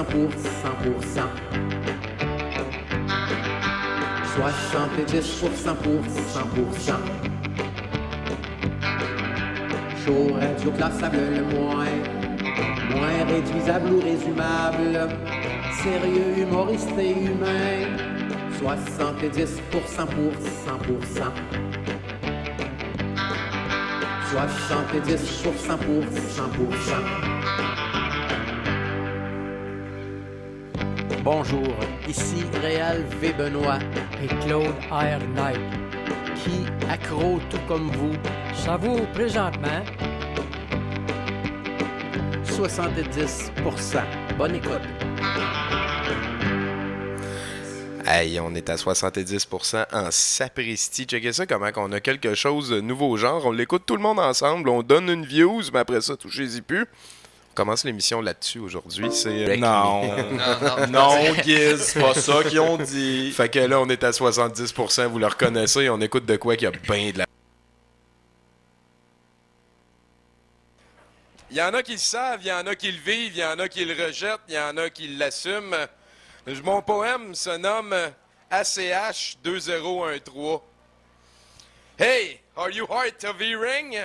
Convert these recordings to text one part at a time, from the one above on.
pour 100%. 70% pour 100%. Chaud, radio classable le moins réduisable ou résumable. Sérieux, humoriste et humain. 70% pour 100%. 70% pour 100%. Bonjour, ici Réal V. Benoît et Claude R. Knight, qui, accro tout comme vous, savoure présentement 70%. Bonne écoute. Hey, on est à 70% en sapristi. Checkez ça, comment on a quelque chose de nouveau genre. On l'écoute tout le monde ensemble, on donne une views, mais après ça, touchez-y plus. On commence l'émission là-dessus aujourd'hui. C'est non, Giz, c'est pas ça qu'ils ont dit. Fait que là, on est à 70%, vous le reconnaissez, on écoute de quoi qu'il y a bien de la... Il y en a qui le savent, il y en a qui le vivent, il y en a qui le rejettent, il y en a qui l'assument. Mon poème se nomme ACH 2013. Hey, are you hard of hearing?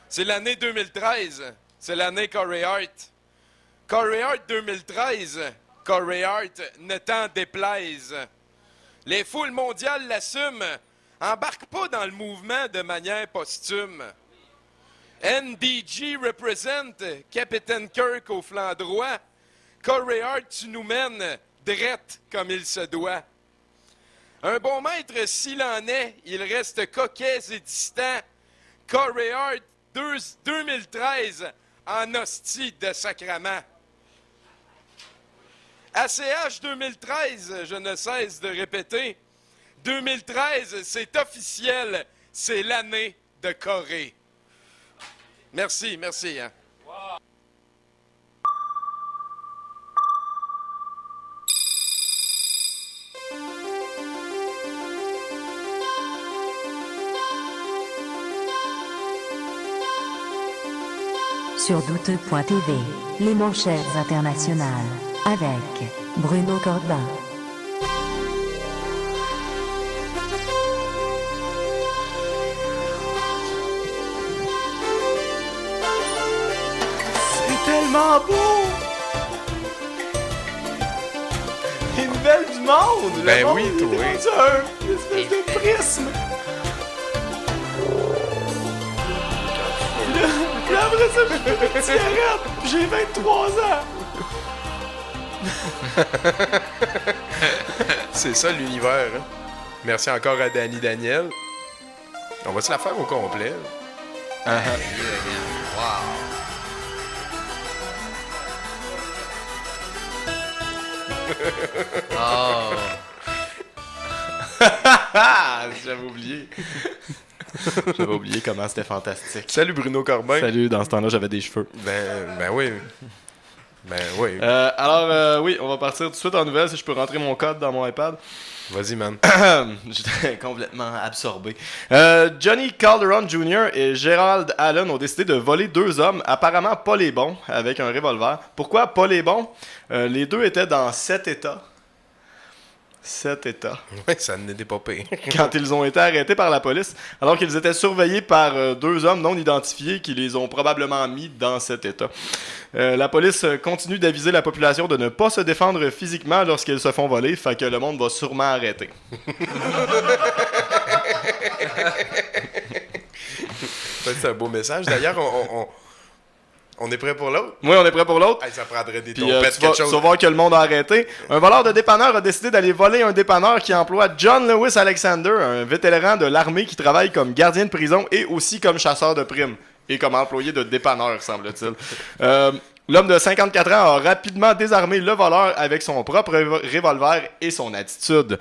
C'est l'année 2013. C'est l'année Corey Hart. Corey Hart 2013. Corey Hart ne t'en déplaise. Les foules mondiales l'assument. Embarque pas dans le mouvement de manière posthume. NDG represent Capitaine Kirk au flanc droit. Corey Hart, tu nous mènes drette comme il se doit. Un bon maître, s'il en est, il reste coquet et distant. Corey Hart 2013 en hostie de sacrament. ACH 2013, je ne cesse de répéter. 2013, c'est officiel, c'est l'année de Corée. Merci, merci. Hein. Wow. Sur douteux.tv, les manchettes internationales, avec Bruno Corbin. C'est tellement beau! Les nouvelles du monde! Ben le monde, oui, il toi. est rendu une espèce de prisme! Puis après ça, je fais une cigarette, puis j'ai 23 ans! C'est ça l'univers. Hein? Merci encore à Danny Daniel. On va se la faire au complet. Oh. J'avais oublié. J'avais oublié comment c'était fantastique. Salut Bruno Corbin. Salut, dans ce temps-là, j'avais des cheveux. Ben oui. Ben oui. Alors, oui, on va partir tout de suite en nouvelles si je peux rentrer mon code dans mon iPad. Vas-y, man. J'étais complètement absorbé. Johnny Calderon Jr. et Gerald Allen ont décidé de voler deux hommes, apparemment pas les bons, avec un revolver. Pourquoi pas les bons? Les deux étaient dans 7 États. 7 États. Oui, ça n'était pas pire. Quand ils ont été arrêtés par la police, alors qu'ils étaient surveillés par deux hommes non identifiés qui les ont probablement mis dans cet état. La police continue d'aviser la population de ne pas se défendre physiquement lorsqu'ils se font voler, fait que le monde va sûrement arrêter. C'est un beau message. D'ailleurs, on est prêt pour l'autre? Oui, on est prêt pour l'autre. Hey, ça prendrait des Puis tombettes, tu vas voir que le monde a arrêté. Un voleur de dépanneur a décidé d'aller voler un dépanneur qui emploie John Lewis Alexander, un vétéran de l'armée qui travaille comme gardien de prison et aussi comme chasseur de primes. Et comme employé de dépanneur, semble-t-il. L'homme de 54 ans a rapidement désarmé le voleur avec son propre revolver et son attitude.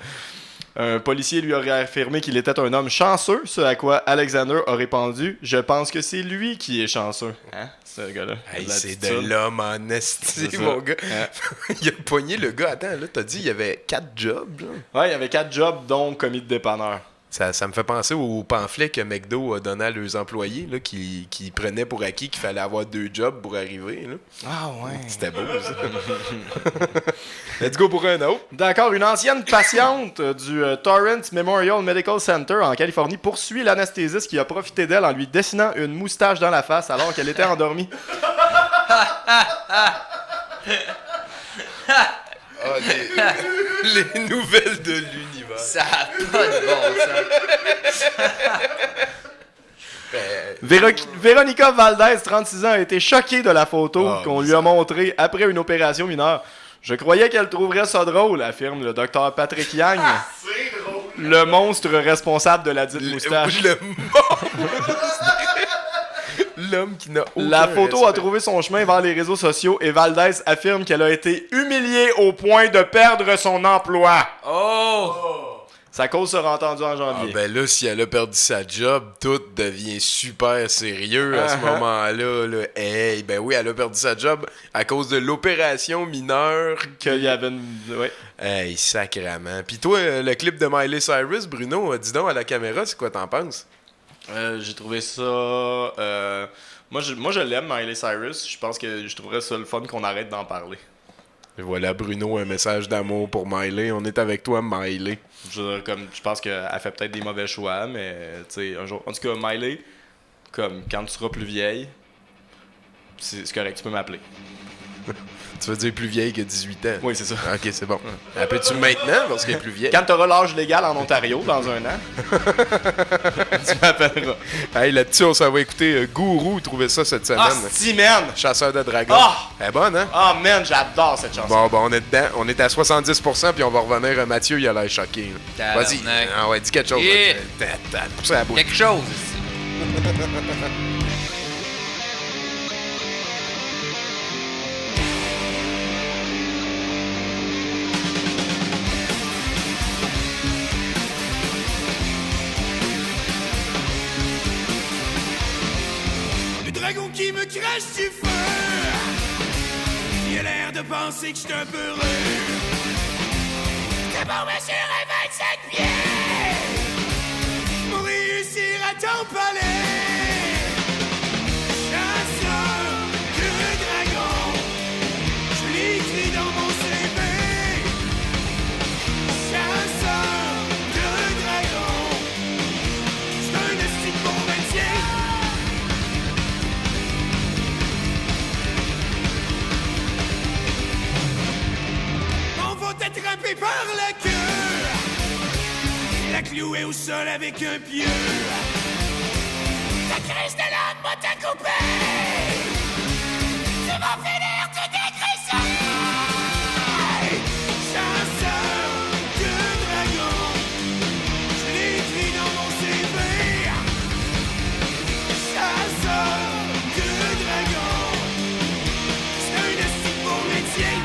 Un policier lui aurait affirmé qu'il était un homme chanceux, ce à quoi Alexander a répondu « Je pense que c'est lui qui est chanceux. » Hein, ce gars-là. Hey, c'est de l'homme en esti, mon gars. Il a pogné le gars. Attends, là, t'as dit il y avait 4 jobs. Là. Ouais, il y avait 4 jobs, dont commis de dépanneur. Ça me fait penser au pamphlet que McDo a donné à leurs employés, là, qui prenaient pour acquis qu'il fallait avoir 2 jobs pour arriver. Là. Ah ouais. C'était beau, ça. Let's go pour un autre. D'accord, une ancienne patiente du Torrance Memorial Medical Center en Californie poursuit l'anesthésiste qui a profité d'elle en lui dessinant une moustache dans la face alors qu'elle était endormie. Ah, les nouvelles de l'univers. Ça a pas de bon sens. Véronica Valdez, 36 ans, a été choquée de la photo qu'on lui a montrée après une opération mineure. Je croyais qu'elle trouverait ça drôle, affirme le docteur Patrick Yang, le monstre responsable de la dite moustache. Le monstre! L'homme qui n'a aucun La photo a respect. trouvé son chemin vers les réseaux sociaux et Valdez affirme qu'elle a été humiliée au point de perdre son emploi. Oh! Sa cause sera entendue en Ah janvier. ben là, si elle a perdu sa job, tout devient super sérieux à ce moment-là. Là. Hey, ben oui, elle a perdu sa job à cause de l'opération mineure. Qu'il y avait une... Ouais. Hey, sacrément. Puis toi, le clip de Miley Cyrus, Bruno, dis donc à la caméra, c'est quoi t'en penses? J'ai trouvé ça... Moi, je l'aime, Miley Cyrus. Je pense que je trouverais ça le fun qu'on arrête d'en parler. Et voilà, Bruno, un message d'amour pour Miley. On est avec toi, Miley. Je pense qu'elle fait peut-être des mauvais choix, mais tu sais, un jour... En tout cas, Miley, comme quand tu seras plus vieille, c'est correct, tu peux m'appeler. Tu veux dire plus vieille que 18 ans? Oui, c'est ça. Ok, c'est bon. Appelles-tu maintenant parce qu'elle est plus vieille? Quand tu auras l'âge légal en Ontario, dans un an, tu m'appelleras. Hey, là-dessus, on s'en va écouter Gourou, trouver ça cette semaine. Ah, si, man! Chasseur de dragons. Ah! Elle est bonne, hein? Ah, man, j'adore cette chanson. Bon, on est dedans. On est à 70%, puis on va revenir. Mathieu, il a l'air choqué. Là. Vas-y. Tabarnak. Ah ouais, dis quelque chose. Yeah. T'as poussé la bouche. Quelque chose ici. Le dragon qui me crache du feu. Il a l'air de penser que je suis un peu heureux. D'abord, monsieur, à 25 pieds. Pour réussir à t'empaler. Chasseur de dragon. Je l'ai écrit dans mon CV. Chasseur de dragon. C'est un esti de bon métier. On va t'attraper par la queue, la clouer au sol avec un pieu. Ta crise de l'âme va t'accouper. Tu vas finir tout dégraissé. Chasseur de dragon, je l'ai écrit dans mon CV. Chasseur de dragon, c'est un esti de beau métier.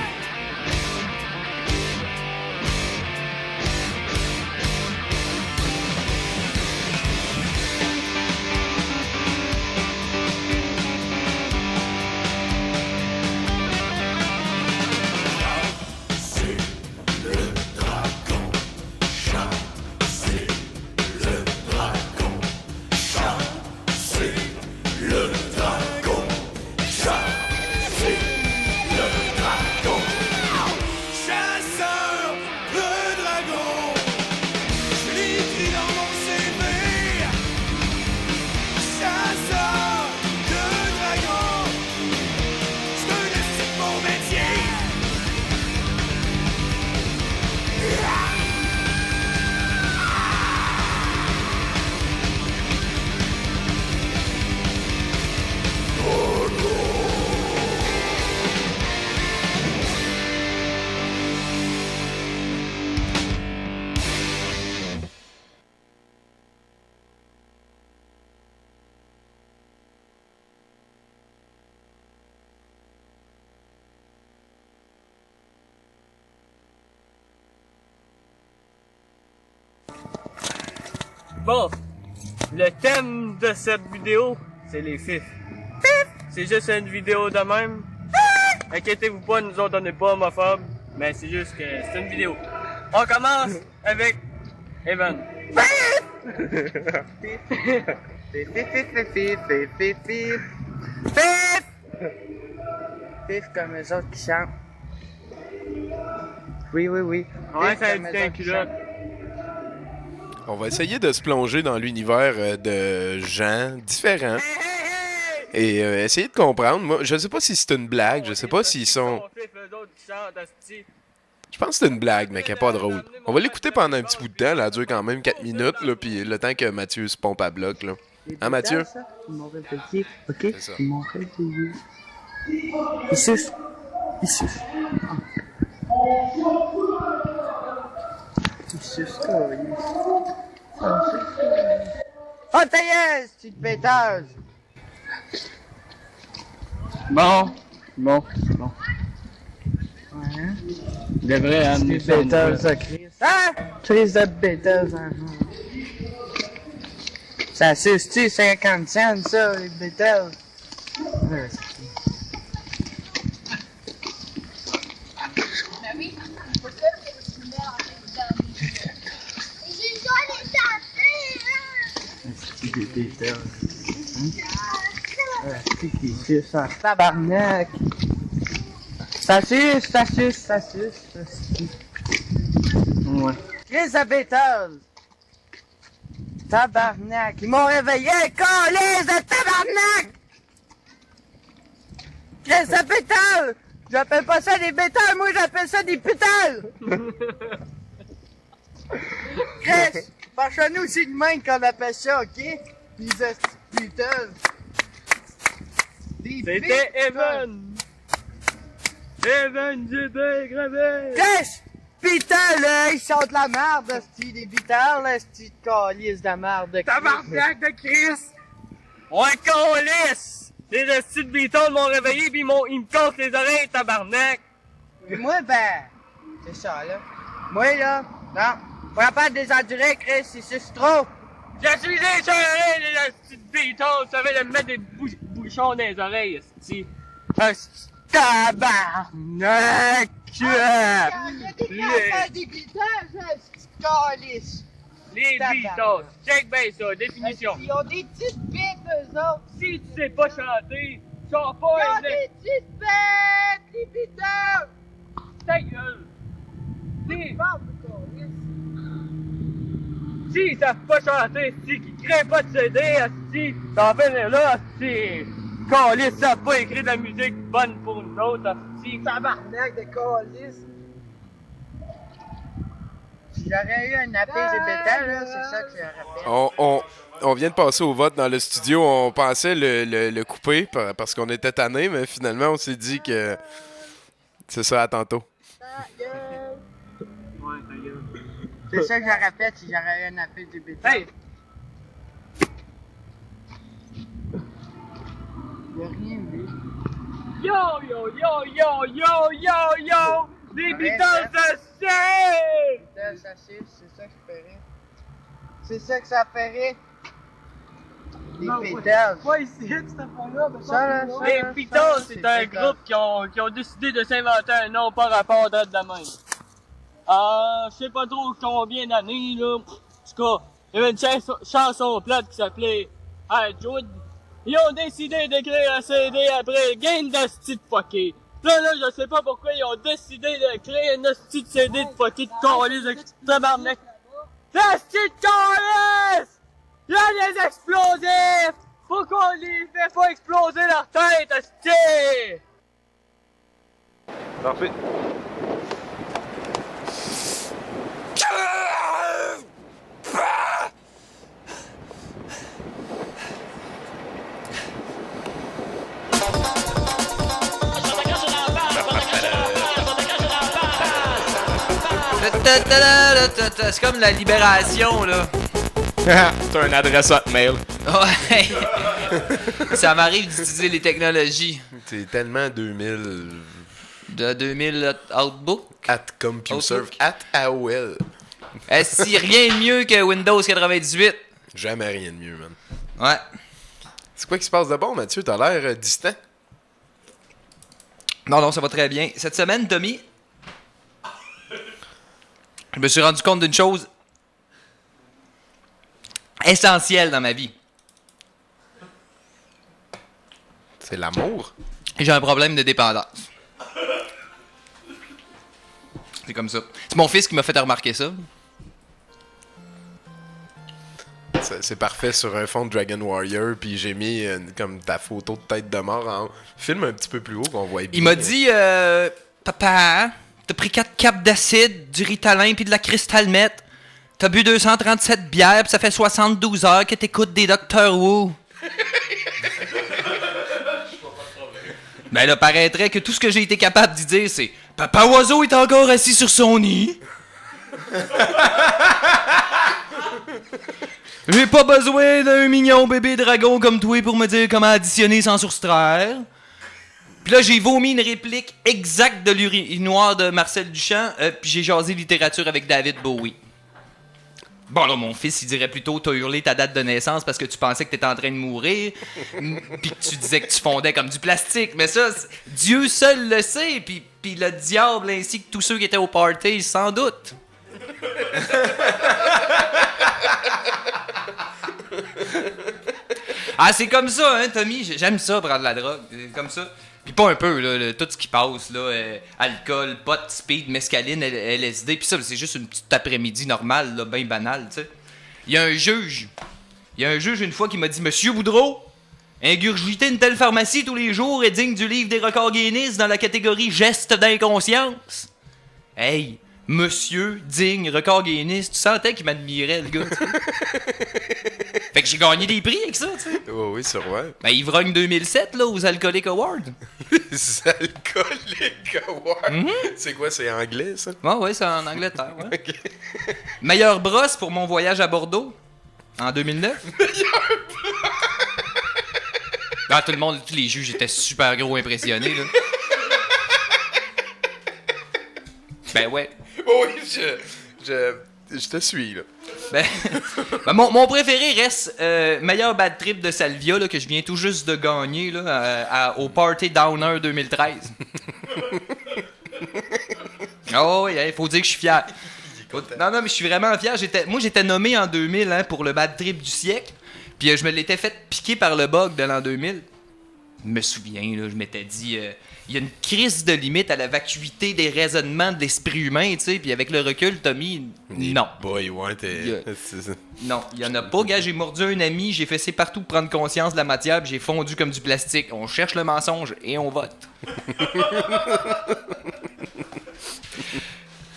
Chasseur de dragon, je l'ai écrit dans mon CV. Chasseur de dragon, c'est un esti de bon métier. Bon, le thème de cette vidéo, c'est les fifs. C'est juste une vidéo de même. Inquiétez-vous pas, nous autres on n'est pas homophobes, mais c'est juste que c'est une vidéo. On commence avec Evan. Pif comme eux autres qui chantent. Oui. Ouais, ça a dit un culotte. On va essayer de se plonger dans l'univers de gens différents. Et essayer de comprendre. Moi, je sais pas si c'est une blague, je sais pas s'ils sont... Je pense que c'est une blague, mais qui est pas drôle. On va l'écouter pendant un petit bout de temps, là, elle dure quand même 4 minutes, là, puis le temps que Mathieu se pompe à bloc, là. Hein, Mathieu? Ils m'ont réveillé, ok? C'est ça. Ils m'ont réveillé. Ils sucent. Ils sucent, oh, ta gueule, petite pétage! Bon. Ouais. Il devrait amener ça. Pétage, ça crise. Ah! Crise de pétage, Ça suce-tu 50 cents, ça, les pétages? Des pétages. Qui suce en tabarnak. Ça suce. Ouais. Crise de pétage. Tabarnak. Ils m'ont réveillé, câlisse de tabarnak! Crise de pétage. J'appelle pas ça des bétales, moi j'appelle ça des pétales! Chris, parce que nous c'est de même qu'on appelle ça, ok? Les pétales. C'était Evan! Evan Gilbert Gravel! Chris! Pétales, là, ils sont de la merde, esti, des pétales, esti de calice de merde. Tabarnak de Chris! Ouais, calice! Les estis de Beatles m'ont réveillé pis ils me cassent les oreilles, tabarnak! Et moi, ben, c'est ça, là. Moi, là, non. Pas capable de les endurer, Chris, c'est trop. Je suis échangé, les estis de Beatles! Ça veut me mettre des bouchons dans les oreilles, esti. Esti, tabarnak! Des pétales, esti de calice. Les Beatles! Check bien ça, définition. Ils ont des petites bêtes, eux autres. Si tu sais pas chanter, chante Ils pas ont des petites bêtes, les pétales. Ta gueule! Si ils savent pas chanter, si qui créent pas de CD, si t'en venir là, si Calis savent pas écrire de la musique bonne pour nous autres, si Tabarnak de calice. Si j'aurais eu un appel de bétal, là, c'est ça que j'aurais fait. On vient de passer au vote dans le studio. On pensait le couper parce qu'on était tannés, mais finalement, on s'est dit que c'est ça, à tantôt. C'est ça que j'aurais fait si j'aurais eu un appel de bétal. Hey! Y'a rien vu. Yo! Les Beatles, ça sert! Ça c'est ça que ça ferait. C'est ça que ça ferait. Les pétales. Pas ici, cette affaire-là. Ça, là, Les Beatles, c'est un groupe qui ont décidé de s'inventer un nom par rapport à de la même. Je sais pas trop combien d'années, là. En tout cas, il y avait une chanson plate qui s'appelait Jude. Ils ont décidé d'écrire un CD après Game de style fucké. Là, je sais pas pourquoi ils ont décidé de créer un hostie de CD de fucké de calice de tabarnak. Hostie de calice! Il y a des explosifs! Pourquoi on les fait pas exploser leur tête, hostie? Parfait. C'est comme la libération, là. T'as un adresse hotmail. Ouais. Ça m'arrive d'utiliser les technologies. C'est tellement 2000... De 2000 Outbook. At CompuServe. At AOL. Si rien de mieux que Windows 98. Jamais rien de mieux, man. Ouais. C'est quoi qui se passe de bon, Mathieu? T'as l'air distant. Non, ça va très bien. Cette semaine, Tommy, je me suis rendu compte d'une chose. essentiel dans ma vie. C'est l'amour. J'ai un problème de dépendance. C'est comme ça. C'est mon fils qui m'a fait remarquer ça. C'est parfait sur un fond de Dragon Warrior, puis j'ai mis comme ta photo de tête de mort en film un petit peu plus haut qu'on voit bien. Il m'a dit, papa, t'as pris 4 capes d'acide, du Ritalin puis de la cristalmette. T'as bu 237 bières, puis ça fait 72 heures que t'écoutes des Doctor Who. Ben là, paraîtrait que tout ce que j'ai été capable d'y dire, c'est « Papa Oiseau est encore assis sur son nid. » J'ai pas besoin d'un mignon bébé dragon comme toi pour me dire comment additionner sans soustraire. Puis là, j'ai vomi une réplique exacte de l'urinoir de Marcel Duchamp, puis j'ai jasé littérature avec David Bowie. Bon, là, mon fils, il dirait plutôt « T'as hurlé ta date de naissance parce que tu pensais que t'étais en train de mourir, puis que tu disais que tu fondais comme du plastique. » Mais ça, Dieu seul le sait, puis le diable ainsi que tous ceux qui étaient au party, sans doute. Ah, c'est comme ça, hein, Tommy? J'aime ça, prendre la drogue. Comme ça. Puis pas un peu, là, tout ce qui passe, là, alcool, pot, speed, mescaline, LSD, puis ça, c'est juste une petite après-midi normale, là, bien banale, tu sais. Il y a un juge une fois qui m'a dit « Monsieur Boudreau, ingurgiter une telle pharmacie tous les jours est digne du livre des records Guinness dans la catégorie geste d'inconscience. » Hey, Monsieur digne record Guinness, tu sentais qu'il m'admirait, le gars, tu sais. Fait que j'ai gagné des prix avec ça, tu sais. Oh, oui, sûrement. Ben, Ivrogne 2007, là, aux Alcoolic Awards. Les Alcoolic Awards. C'est quoi, c'est anglais, ça? Ouais, c'est en Angleterre, ouais. Okay. Meilleure brosse pour mon voyage à Bordeaux, en 2009. Meilleure brosse! Ah, tout le monde, tous les juges étaient super gros impressionnés, là. Ben ouais. Oui, je te suis, là. Ben, mon préféré reste meilleur bad trip de Salvia, là, que je viens tout juste de gagner là, au Party Downer 2013. Oh oui, il faut dire que je suis fier. Non, mais je suis vraiment fier. Moi, j'étais nommé en 2000 hein, pour le bad trip du siècle. Puis je me l'étais fait piquer par le bug de l'an 2000. Je me souviens, là, je m'étais dit... il y a une crise de limite à la vacuité des raisonnements de l'esprit humain, tu sais, puis avec le recul, Tommy, non. Boy, ouais, non, il y en a pas, gars, j'ai mordu un ami, j'ai fessé partout pour prendre conscience de la matière, puis j'ai fondu comme du plastique. On cherche le mensonge et on vote.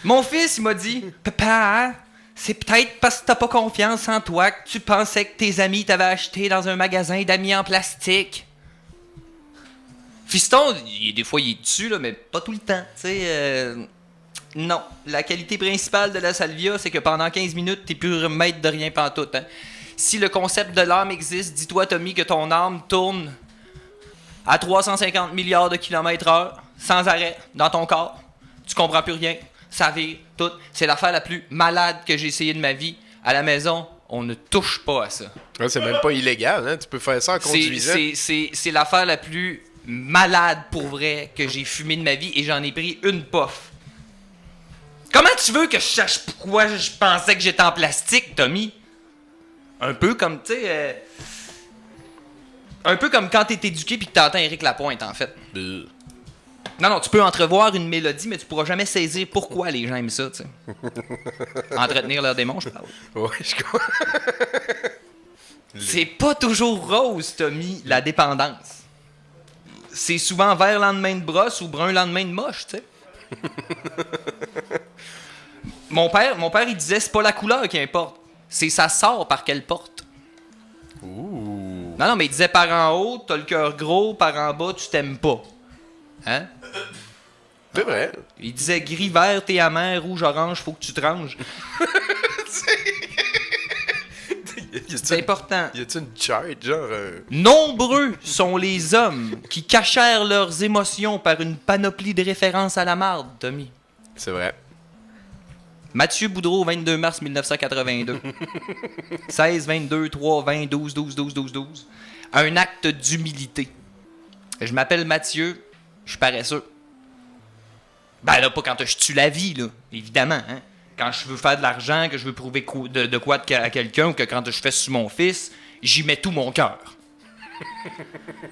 Mon fils, il m'a dit, « Papa, c'est peut-être parce que t'as pas confiance en toi que tu pensais que tes amis t'avaient acheté dans un magasin d'amis en plastique. » Fiston, des fois, il est dessus, là, mais pas tout le temps. Tu sais, non. La qualité principale de la salvia, c'est que pendant 15 minutes, t'es plus maître de rien pantoute. Hein. Si le concept de l'âme existe, dis-toi, Tommy, que ton âme tourne à 350 milliards de kilomètres/heure, sans arrêt, dans ton corps. Tu comprends plus rien. Ça vire, tout. C'est l'affaire la plus malade que j'ai essayé de ma vie. À la maison, on ne touche pas à ça. Ouais, c'est même pas illégal, hein? Tu peux faire ça en conduisant. C'est l'affaire la plus... malade pour vrai que j'ai fumé de ma vie et j'en ai pris une puff. Comment tu veux que je sache pourquoi je pensais que j'étais en plastique, Tommy? Un peu comme, tu sais... un peu comme quand t'es éduqué puis que t'entends Éric Lapointe, en fait. Non, tu peux entrevoir une mélodie, mais tu pourras jamais saisir pourquoi les gens aiment ça, tu sais. Entretenir leur démon, je parle. Ouais, je comprends. C'est pas toujours rose, Tommy, la dépendance. C'est souvent vert lendemain de brosse ou brun lendemain de moche, tu sais. Mon père, il disait c'est pas la couleur qui importe, c'est ça sort par quelle porte. Ouh. Non, mais il disait par en haut, t'as le cœur gros, par en bas, tu t'aimes pas. Hein? C'est vrai. Il disait gris, vert, t'es amer, rouge, orange, faut que tu te ranges. C'est important. Y a-t-il une chart, genre... Nombreux sont les hommes qui cachèrent leurs émotions par une panoplie de références à la marde, Tommy. C'est vrai. Mathieu Boudreau, 22 mars 1982. 16, 22, 3, 20, 12, 12, 12, 12, 12. Un acte d'humilité. Je m'appelle Mathieu, je suis paresseux. Ben là, pas quand je tue la vie, là, évidemment, hein. quand je veux faire de l'argent, que je veux prouver de quoi à quelqu'un, ou que quand je fais sur mon fils, j'y mets tout mon cœur.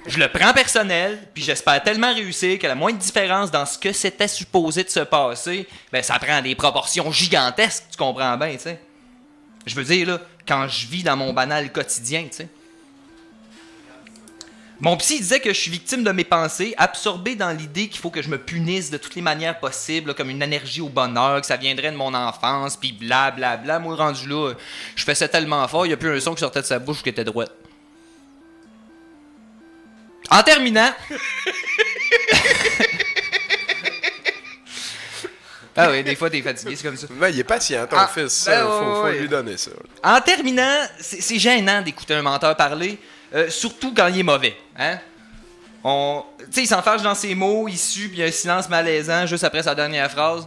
Je le prends personnel, puis j'espère tellement réussir que la moindre différence dans ce que c'était supposé de se passer, ben ça prend des proportions gigantesques, tu comprends bien, tu sais. Je veux dire, là, quand je vis dans mon banal quotidien, tu sais. Mon psy disait que je suis victime de mes pensées, absorbé dans l'idée qu'il faut que je me punisse de toutes les manières possibles, là, comme une allergie au bonheur, que ça viendrait de mon enfance, puis blablabla. Moi, rendu là, je faisais tellement fort, il n'y a plus un son qui sortait de sa bouche qui était droite. En terminant... Ah oui, des fois, t'es fatigué, c'est comme ça. Ben, il est patient, ton fils. Faut lui donner ça. En terminant, c'est gênant d'écouter un menteur parler, surtout quand il est mauvais. Hein? Tu sais, il s'enfarge dans ses mots, il sue, puis il y a un silence malaisant juste après sa dernière phrase.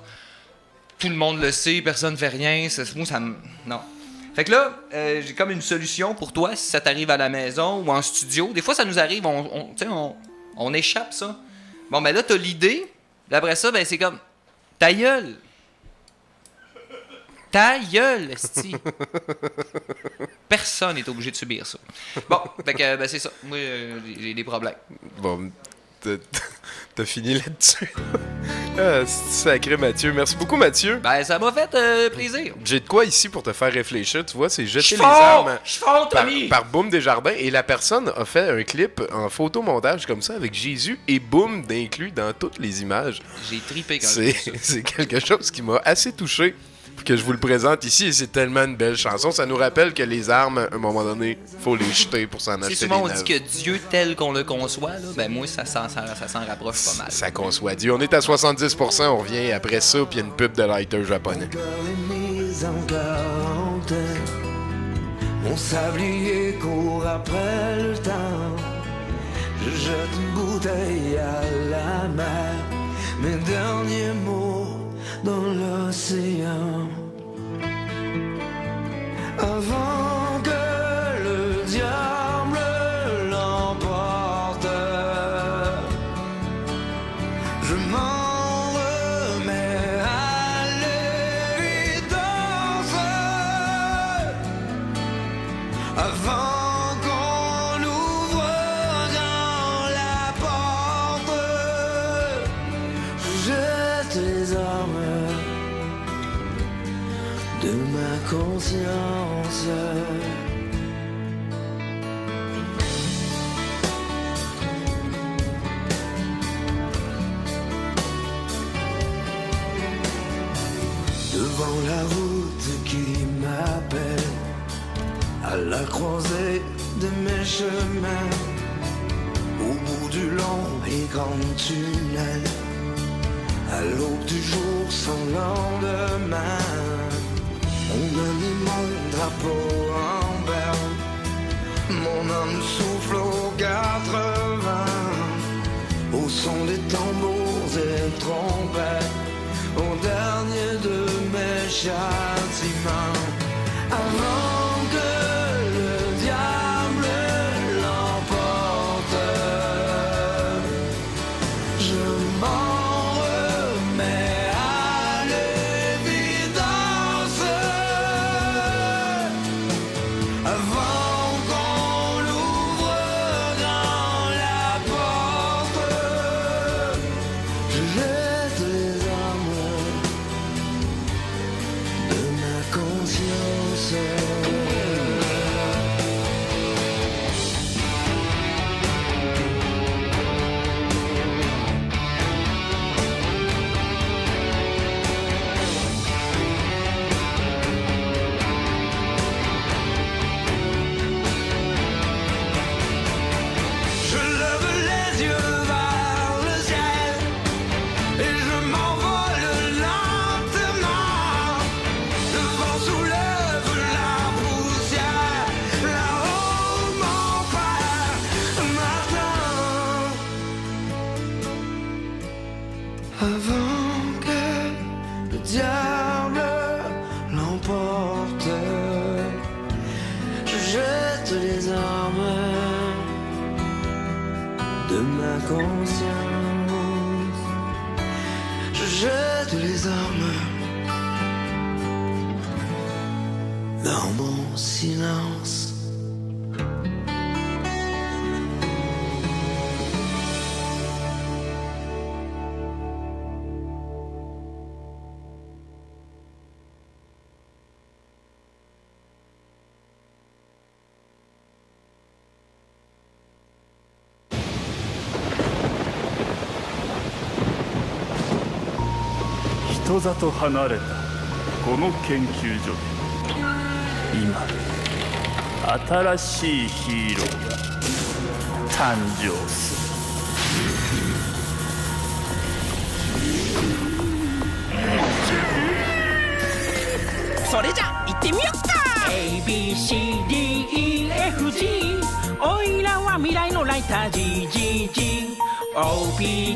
Tout le monde le sait, personne ne fait rien. Moi, ça me... Non. Fait que là, j'ai comme une solution pour toi, si ça t'arrive à la maison ou en studio. Des fois, ça nous arrive, on échappe ça. Bon, ben là, t'as l'idée. Après ça, ben c'est comme... Ta gueule! Ta gueule, esti! Personne n'est obligé de subir ça. Bon, fait que, ben c'est ça. Moi, j'ai des problèmes. Bon, t'as fini là-dessus. C'est sacré, Mathieu. Merci beaucoup, Mathieu. Ben, ça m'a fait plaisir. J'ai de quoi ici pour te faire réfléchir, tu vois, c'est jeter les armes par Boom Desjardins. Et la personne a fait un clip en photomontage comme ça avec Jésus et Boom d'inclus dans toutes les images. J'ai tripé quand j'ai vu ça. C'est quelque chose qui m'a assez touché. Que je vous le présente ici, et c'est tellement une belle chanson. Ça nous rappelle que les armes, à un moment donné, faut les jeter pour s'en acheter des neuves. Souvent, on dit que Dieu tel qu'on le conçoit, là, ben moi, ça s'en rapproche pas mal. Ça conçoit Dieu. On est à 70%, on revient après ça, puis il y a une pub de lighter japonais. Mon sablier court après le temps. Je jette une bouteille à la mer. Mes derniers mots dans l'océan. Avant que le diable l'emporte, je m'en remets à l'évidence. Avant qu'on ouvre dans la porte, je jette les armes de ma conscience. Devant la route qui m'appelle, à la croisée de mes chemins, au bout du long et grand tunnel, à l'aube du jour sans lendemain, on a mis mon drapeau en berne, mon âme souffle aux 80, au son des tambours et trompettes, au dernier de mes châtiments. Avant que le diable l'emporte, je m'en remets à l'évidence. Avant qu'on ouvre dans la porte, je jette les armes de ma conscience. Je lève les yeux vers le ciel et je m'envole lentement. Le vent soulève la poussière, là-haut mon père m'attend. Avant que le diable l'emporte, je jette les armes de ma conscience. Je jette les armes dans mon silence.人里離れたこの研究所で今新しいヒーローが誕生する。それじゃ行ってみよっか。 ABCDEFG おいらは未来のライター GGG OPQRSTUSB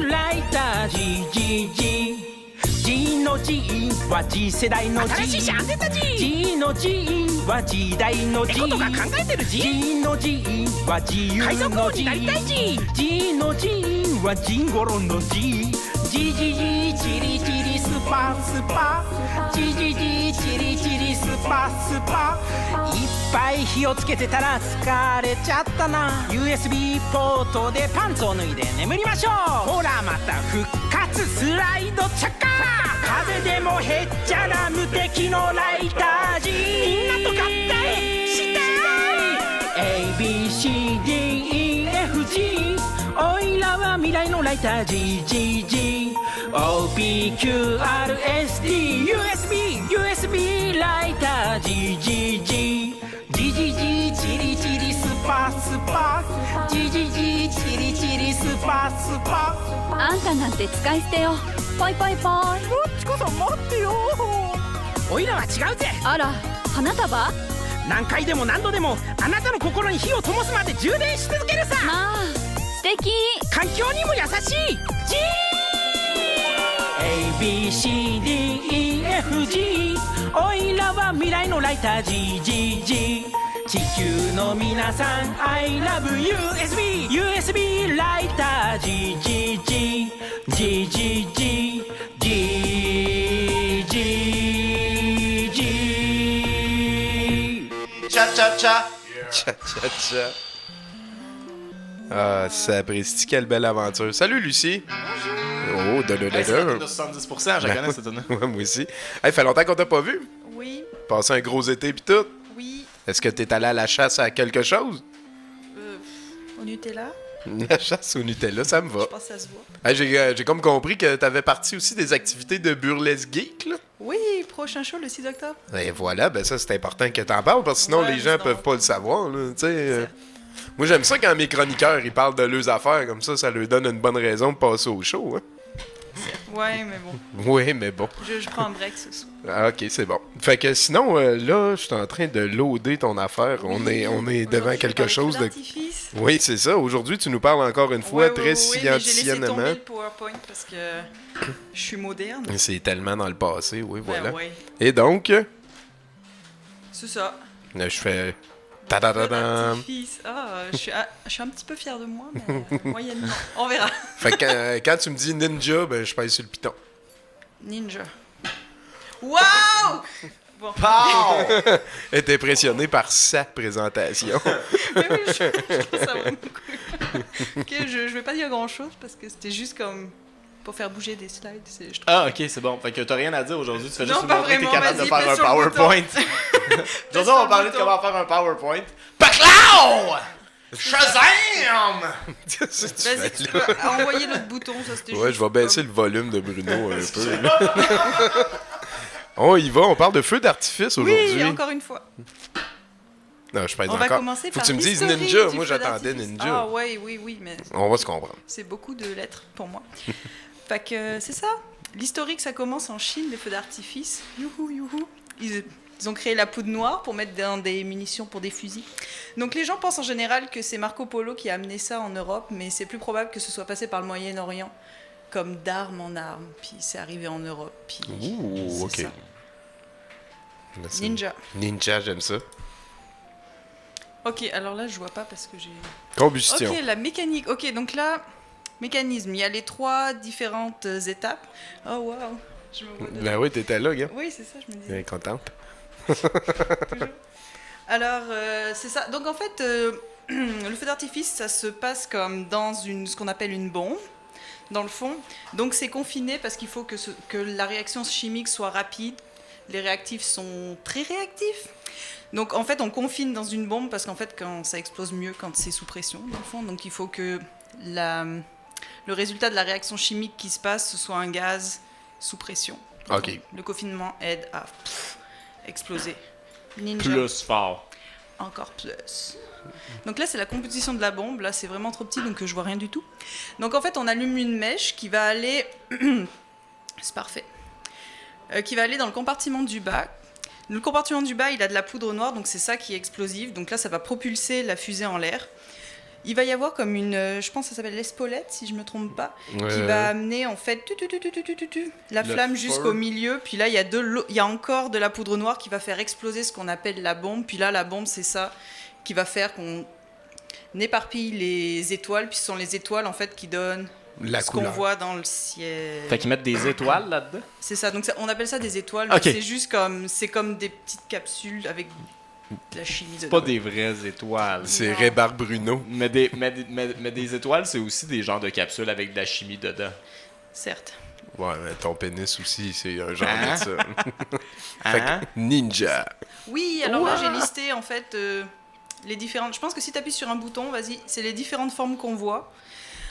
ライター GGG G の G は G 世代の G 新しいシャンテタ G の G は時代の G 猫とか考えてる G の G は自由の G 海賊王になりたい G の G はジンゴロンの G ジジジチリチリスパスパジジジチリチリスパスパいっぱい火をつけてたら疲れちゃったな USB ポートでパンツを脱いで眠りましょうほらまた復活スライドチャッカー風でもへっちゃら無敵のライタージみんなと合体したい ABCDEFG おいらは未来のライター GGG OPQRSTUSB ライター GGG GGG チリチリスパスパ GGG チリチリスパスパあんたなんて使い捨てよポイポイポイこっちこそ待ってよおいらは違うぜあら花束何回でも何度でもあなたの心に火を灯すまで充電し続けるさまあ素敵環境にも優しい ABCDEFG おいらは未来のライター GGG 地球の皆さん I love USB ライター GGG GGG GGG チャチャチャTcha tcha tcha. Ah, sapristi, quelle belle aventure. Salut Lucie. Oh, de Hey, c'est la tune de 70%, je la connais cette tune. Ouais, moi aussi. Hey, fait longtemps qu'on t'a pas vu. Oui. Passé un gros été pis tout. Oui. Est-ce que t'es allé à la chasse à quelque chose? Au Nutella? La chasse au Nutella, ça me va. Je pense que ça se voit. Hey, j'ai comme compris que t'avais parti aussi des activités de burlesque geek, là. Oui, prochain show le 6 octobre. Et voilà, ben ça, c'est important que t'en parles, parce que sinon, les gens peuvent pas le savoir, là, tu sais. Moi, j'aime ça quand mes chroniqueurs, ils parlent de leurs affaires, comme ça leur donne une bonne raison de passer au show, hein. Ouais, mais bon. Oui, mais bon. Je prends un break ce soir. Ah, ok, c'est bon. Fait que sinon, là, je suis en train de loader ton affaire. Oui. On est devant quelque chose de... d'artifice. Oui, c'est ça. Aujourd'hui, tu nous parles encore une fois très mais j'ai laissé scientifiquement. tomber le PowerPoint parce que je suis moderne. C'est tellement dans le passé, oui, voilà. Ouais. Et donc, C'est ça. là, je fais... Ta-da-da-dam. Artifice. Ah, je suis un petit peu fière de moi, mais moyennement. On verra. Fait que quand tu me dis ninja, ben je pèse sur le piton. Ninja. Waouh! Bon. Elle est impressionnée par sa présentation. Oui, je trouve ça vraiment cool. Ok, je vais pas dire grand chose parce que c'était juste comme pour faire bouger des slides. Ah, ok, c'est bon. Fait que t'as rien à dire aujourd'hui, tu fais juste Non, nous pas montrer que t'es vraiment, capable de vas-y, faire un pèse sur le PowerPoint. Aujourd'hui, on va parler de comment faire un PowerPoint. Paclao! Shazam! Vas-y, tu peux envoyer l'autre bouton, ça c'était Ouais, juste je vais baisser le volume de Bruno un peu. Là. On y va, on parle de feu d'artifice aujourd'hui. Oui, encore une fois. Non, je pèse On encore. va commencer Faut par que tu me dises l'historique ninja. du Moi, feu j'attendais d'artifice. ninja. Ah oui, mais... On va se comprendre. C'est beaucoup de lettres pour moi. Fait que c'est ça. L'historique, ça commence en Chine, les feux d'artifice. Youhou. Ils ont créé la poudre noire pour mettre dans des munitions pour des fusils. Donc les gens pensent en général que c'est Marco Polo qui a amené ça en Europe, mais c'est plus probable que ce soit passé par le Moyen-Orient, comme d'arme en arme. Puis c'est arrivé en Europe. Puis Ouh, ok. ça. Merci. Ninja. Ninja, j'aime ça. Ok, alors là, je vois pas parce que j'ai... Combustion. Ok, la mécanique. Ok, donc là, mécanisme. Il y a les 3 différentes étapes. Oh, waouh. Je me vois dedans. Ben oui, t'étais là, gars. Oui, c'est ça, je me disais. Bien contente. Alors, c'est ça. Donc, en fait, le feu d'artifice, ça se passe comme dans ce qu'on appelle une bombe, dans le fond. Donc, c'est confiné parce qu'il faut que la réaction chimique soit rapide. Les réactifs sont très réactifs. Donc, en fait, on confine dans une bombe parce qu'en fait, quand ça explose mieux quand c'est sous pression, dans le fond. Donc, il faut que le résultat de la réaction chimique qui se passe, ce soit un gaz sous pression. OK. Donc, le confinement aide à exploser. Ninja. Plus fort. Encore plus. Donc là, c'est la composition de la bombe. Là, c'est vraiment trop petit, donc je vois rien du tout. Donc en fait, on allume une mèche qui va aller... c'est parfait. Qui va aller dans le compartiment du bas. Le compartiment du bas, il a de la poudre noire, donc c'est ça qui est explosif. Donc là, ça va propulser la fusée en l'air. Il va y avoir comme je pense que ça s'appelle l'espolette, si je ne me trompe pas, qui va amener en fait la flamme jusqu'au milieu. Puis là, il y a encore de la poudre noire qui va faire exploser ce qu'on appelle la bombe. Puis là, la bombe, c'est ça qui va faire qu'on éparpille les étoiles. Puis ce sont les étoiles en fait qui donnent ce qu'on voit dans le ciel. Fait qu'ils mettent des étoiles là-dedans? C'est ça, donc on appelle ça des étoiles. Okay. C'est juste c'est comme des petites capsules avec de la chimie dedans. Pas des vraies étoiles. C'est Rébar Bruno. Mais des étoiles, c'est aussi des genres de capsules avec de la chimie dedans. Certes. Ouais, mais ton pénis aussi, c'est un genre de ça. Fait que ninja. Oui, alors là, j'ai listé en fait les différentes... Je pense que si tu appuies sur un bouton, vas-y, c'est les différentes formes qu'on voit.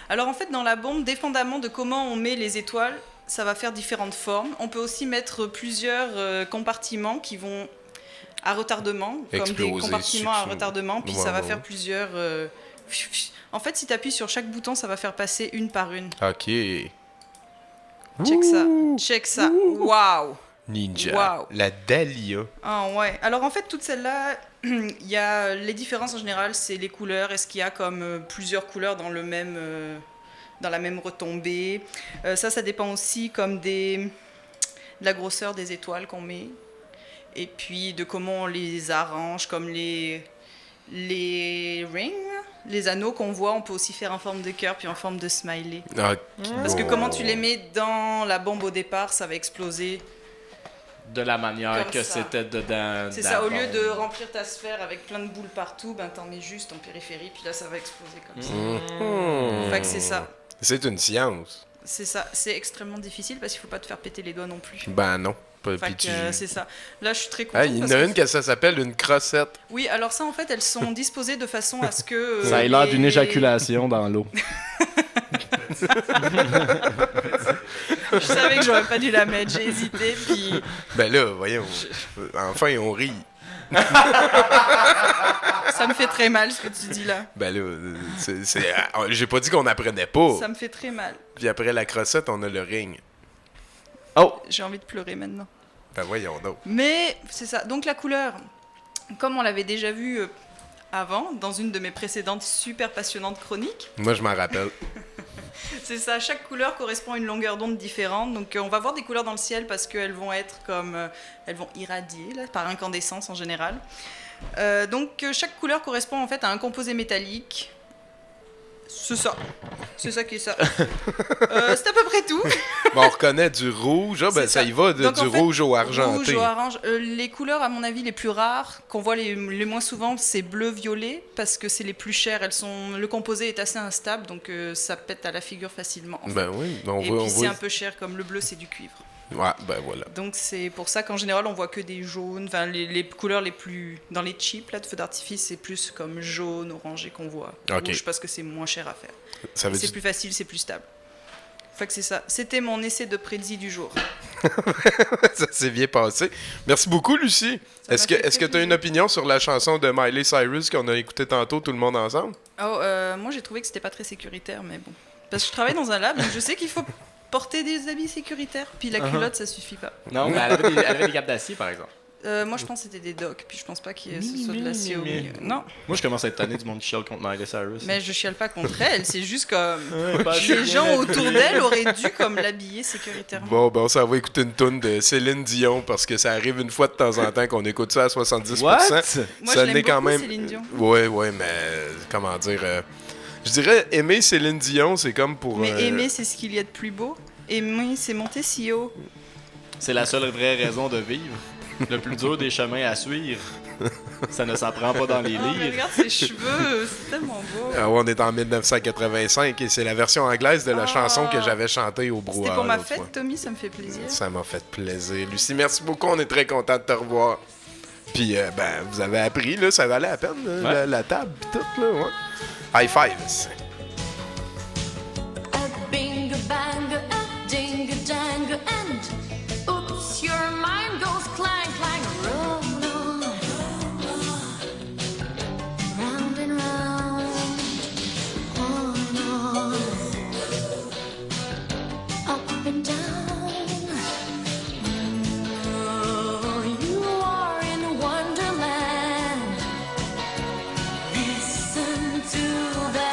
Alors en fait, dans la bombe, dépendamment de comment on met les étoiles, ça va faire différentes formes. On peut aussi mettre plusieurs compartiments qui vont à retardement, comme des compartiments à retardement, puis ça va faire plusieurs... En fait, si tu appuies sur chaque bouton, ça va faire passer une par une. OK. Check ça. Waouh! Ninja. Wow. La Dahlia. Ah ouais. Alors en fait, toutes celles-là, il y a les différences en général, c'est les couleurs. Est-ce qu'il y a comme plusieurs couleurs dans dans la même retombée? Ça dépend aussi comme de la grosseur des étoiles qu'on met. Et puis de comment on les arrange, comme les rings, les anneaux qu'on voit, on peut aussi faire en forme de cœur puis en forme de smiley. Parce que comment tu les mets dans la bombe au départ, ça va exploser. De la manière que c'était dedans. C'est ça, au lieu de remplir ta sphère avec plein de boules partout, ben t'en mets juste en périphérie, puis là ça va exploser comme ça. Fait que c'est ça. C'est une science. C'est ça, c'est extrêmement difficile parce qu'il faut pas te faire péter les doigts non plus. Ben non. C'est ça. Là, je suis très contente. Il y en a une que ça s'appelle une crossette. Oui, alors ça, en fait, elles sont disposées de façon à ce que... ça ait l'air d'une éjaculation dans l'eau. Je savais que j'aurais pas dû la mettre, j'ai hésité, puis... Ben là, voyons, enfin, on rit. Ça me fait très mal, ce que tu dis là. Ben là, j'ai pas dit qu'on apprenait pas. Ça me fait très mal. Puis après la crossette, on a le ring. Oh! J'ai envie de pleurer maintenant. Ben voyons donc. Mais c'est ça. Donc la couleur, comme on l'avait déjà vu avant, dans une de mes précédentes super passionnantes chroniques. Moi, je m'en rappelle. C'est ça. Chaque couleur correspond à une longueur d'onde différente. Donc on va voir des couleurs dans le ciel parce qu'elles vont être comme... elles vont irradier là, par incandescence en général. Donc chaque couleur correspond en fait à un composé métallique. C'est ça. C'est ça qui est ça. C'est à peu près tout. Bon, on reconnaît du rouge. Ah, ben ça y va du rouge au argenté. Rouge au orange. Les couleurs, à mon avis, les plus rares, qu'on voit les moins souvent, c'est bleu-violet, parce que c'est les plus chères. Le composé est assez instable, donc ça pète à la figure facilement. En fait. Ben oui. Puis c'est un peu cher, comme le bleu, c'est du cuivre. Ouais, ben voilà. Donc c'est pour ça qu'en général on voit que des jaunes, enfin les couleurs les plus dans les chips là de feux d'artifice, c'est plus comme jaune, orangé qu'on voit. Okay. Rouge parce que c'est moins cher à faire. C'est plus facile, c'est plus stable. Fait que c'est ça. C'était mon essai de prédit du jour. Ça s'est bien passé. Merci beaucoup, Lucie. Est-ce que tu as une opinion sur la chanson de Miley Cyrus qu'on a écoutée tantôt, tout le monde ensemble? Moi j'ai trouvé que c'était pas très sécuritaire, mais bon. Parce que je travaille dans un lab, donc je sais qu'il faut porter des habits sécuritaires, puis la culotte, ça suffit pas. Non, mais elle avait des capes d'acier, par exemple. Moi, je pense que c'était des docks, puis je pense pas qu'il ce soit de l'acier au milieu. Non. Moi, je commence à être tanné du monde qui chiale contre Miley Cyrus. Mais je chiale pas contre elle, c'est juste comme... les gens autour d'elle auraient dû comme l'habiller sécuritairement. Bon, ben on s'en va écouter une toune de Céline Dion, parce que ça arrive une fois de temps en temps qu'on écoute ça à 70%. What? Ça Moi, je l'aime beaucoup, même... Céline Dion. Ouais, mais comment dire... je dirais aimer Céline Dion, c'est comme pour... Mais aimer, c'est ce qu'il y a de plus beau. Aimer, c'est monter si haut. C'est la seule vraie raison de vivre. Le plus dur des chemins à suivre. Ça ne s'apprend pas dans les Oh, mais livres. regarde ses cheveux, c'est tellement beau. Ah ouais, on est en 1985 et c'est la version anglaise de la chanson que j'avais chantée au brouhaha. C'était pour ma l'autre fête, fois. Tommy, ça me fait plaisir. Ça m'a fait plaisir. Lucie, merci beaucoup. On est très content de te revoir. Puis, vous avez appris, là, ça valait la peine, là, la table, pis tout, là, ouais. High five. Bingo bango, a dingo dango, and oops, your mind goes clang clang. Roll on, round and round, on, up and down. Oh, you are in Wonderland. Listen to the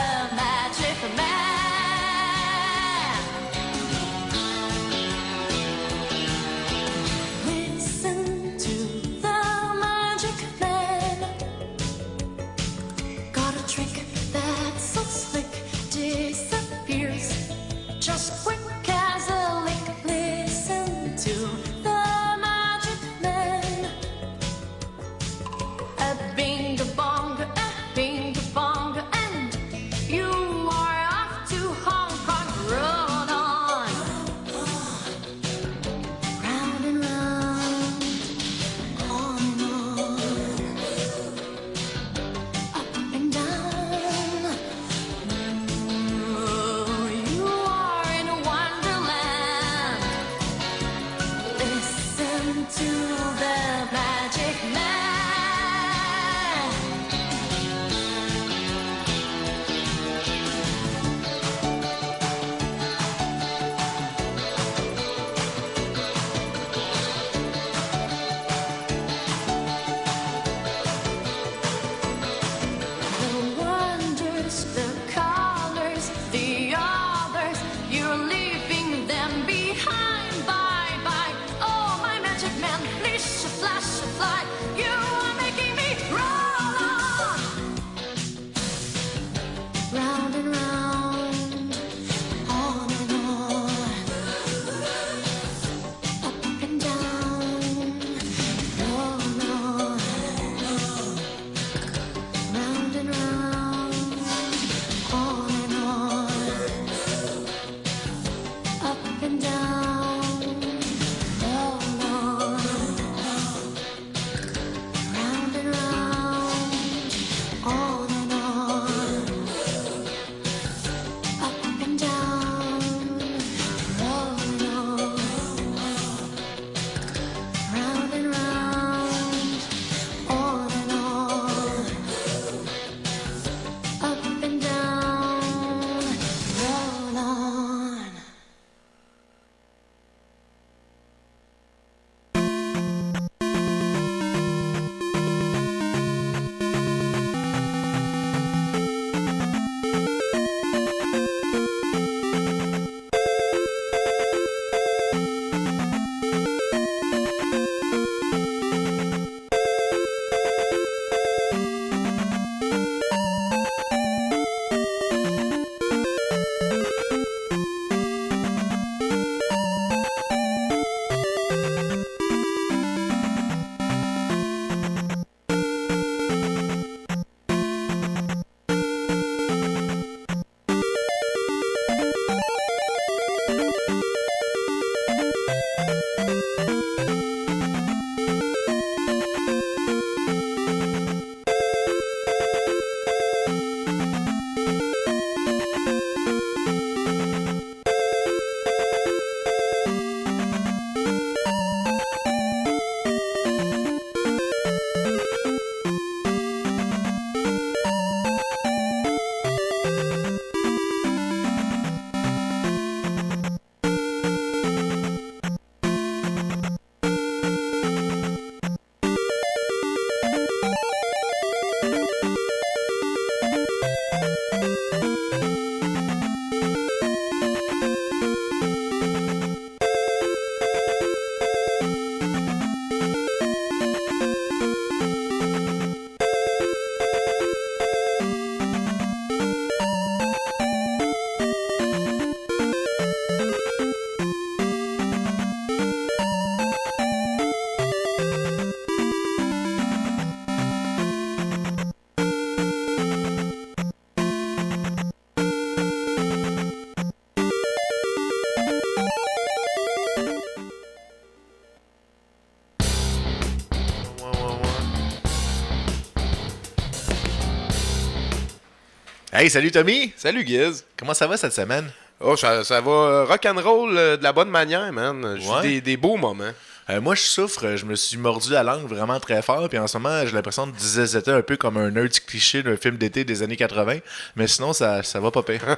Hey, salut Tommy! Salut Giz! Comment ça va cette semaine? Oh, ça va rock'n'roll de la bonne manière, man. Je Ouais. vis des beaux moments. Moi, je souffre. Je me suis mordu la langue vraiment très fort. Puis en ce moment, j'ai l'impression de zézéter un peu comme un nerd cliché d'un film d'été des années 80. Mais sinon, ça va pas pire.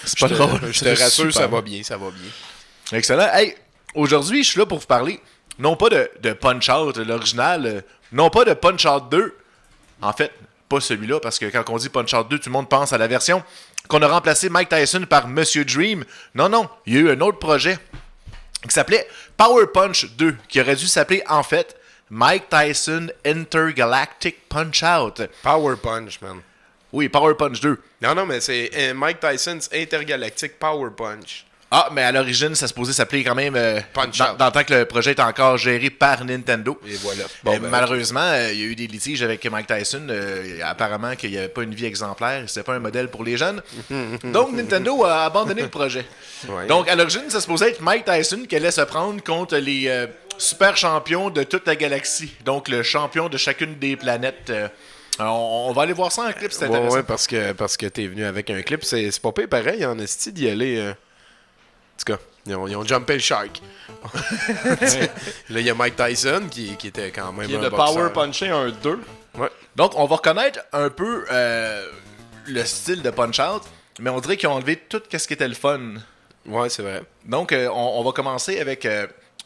C'est pas drôle. Je te rassure, Super. ça va bien, ça va bien. Excellent. Hey, aujourd'hui, je suis là pour vous parler, non pas de Punch-Out, l'original, non pas de Punch-Out 2. En fait, pas celui-là, parce que quand on dit Punch-Out 2, tout le monde pense à la version qu'on a remplacé Mike Tyson par Monsieur Dream. Non, il y a eu un autre projet qui s'appelait Power Punch 2, qui aurait dû s'appeler, en fait, Mike Tyson Intergalactic Punch-Out. Power Punch, man. Oui, Power Punch 2. Non, mais c'est Mike Tyson's Intergalactic Power Punch. Ah, mais à l'origine, ça se posait s'appeler quand même Punch-Out. dans le temps que le projet est encore géré par Nintendo. Et voilà. Malheureusement, il y a eu des litiges avec Mike Tyson. Apparemment qu'il n'y avait pas une vie exemplaire. C'était pas un modèle pour les jeunes. Donc, Nintendo a abandonné le projet. Ouais. Donc, à l'origine, ça se posait être Mike Tyson qui allait se prendre contre les super champions de toute la galaxie. Donc, le champion de chacune des planètes. On va aller voir ça en clip, c'est intéressant. Ouais, parce que t'es venu avec un clip. C'est pas pire pareil, en esti d'y aller... En tout cas, ils ont jumpé le shark. Là, il y a Mike Tyson qui était quand même Qui est un de boxeur. Power Puncher un 2. Ouais. Donc, on va reconnaître un peu le style de Punch-Out, mais on dirait qu'ils ont enlevé tout ce qui était le fun. Ouais, c'est vrai. Donc, on va commencer avec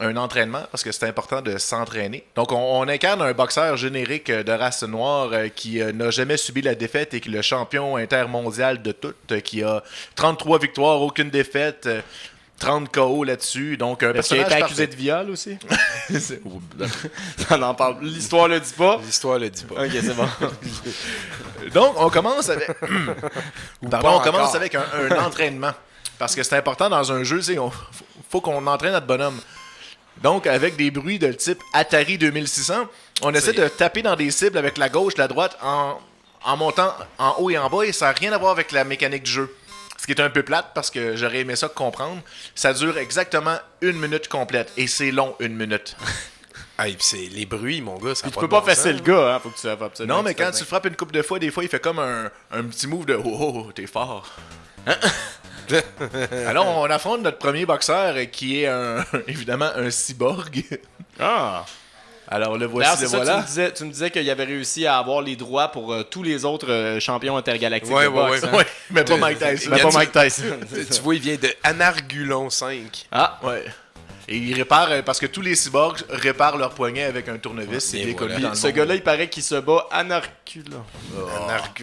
un entraînement, parce que c'est important de s'entraîner. Donc, on incarne un boxeur générique de race noire qui n'a jamais subi la défaite et qui est le champion intermondial de tout, qui a 33 victoires, aucune défaite, 30 KO là-dessus. Donc, un Est-ce qu'il a personnage été accusé parfait. de viol aussi? On en parle. L'histoire le dit pas? L'histoire le dit pas. Ok, c'est bon. Donc, on commence avec... Pardon, on pas commence encore. avec un entraînement. Parce que c'est important dans un jeu, faut qu'on entraîne notre bonhomme. Donc, avec des bruits de type Atari 2600, on essaie de taper dans des cibles avec la gauche, la droite, en montant en haut et en bas, et ça n'a rien à voir avec la mécanique du jeu. Ce qui est un peu plate, parce que j'aurais aimé ça comprendre. Ça dure exactement 1 minute complète, et c'est long, 1 minute. Hey, pis c'est les bruits, mon gars, ça Puis a tu pas peux de pas bon fesser sens. le gars, hein. Faut que tu fasses absolument. Non, mais quand tu le frappes une couple de fois, des fois, il fait comme un petit move de « Oh, t'es fort ». Alors, on affronte notre premier boxeur qui est évidemment un cyborg. Ah! Alors, le D'ailleurs, voici, c'est le ça, voilà. tu me disais qu'il avait réussi à avoir les droits pour tous les autres champions intergalactiques Ouais, de boxe. ouais, hein. Ouais, mais pas Mike Tyson. Mais pas Mike Tyson. Tu vois, il vient de Anargulon 5. Ah, ouais. Et il répare, parce que tous les cyborgs réparent leur poignet avec un tournevis. C'est et bien voilà. connu dans le Ce monde. gars-là, il paraît qu'il se bat anarcula.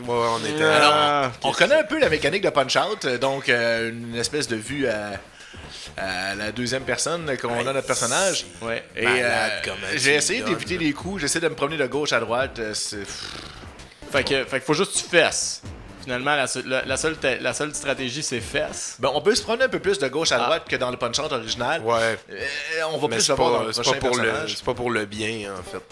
On était... Alors, on connaît un peu la mécanique de Punch-Out, donc une espèce de vue à la deuxième personne qu'on a notre personnage. Ouais. Et Malade, comment j'ai tu essayé donnes. d'éviter les coups, j'essaie de me promener de gauche à droite. Fait que faut juste que tu fesses. Finalement, la seule stratégie, c'est fesses. Ben, on peut se promener un peu plus de gauche à droite que dans le Punch-Out original. Ouais. On va Mais plus c'est le voir dans pas, le c'est prochain pas pour personnage. c'est pas pour le bien, en fait.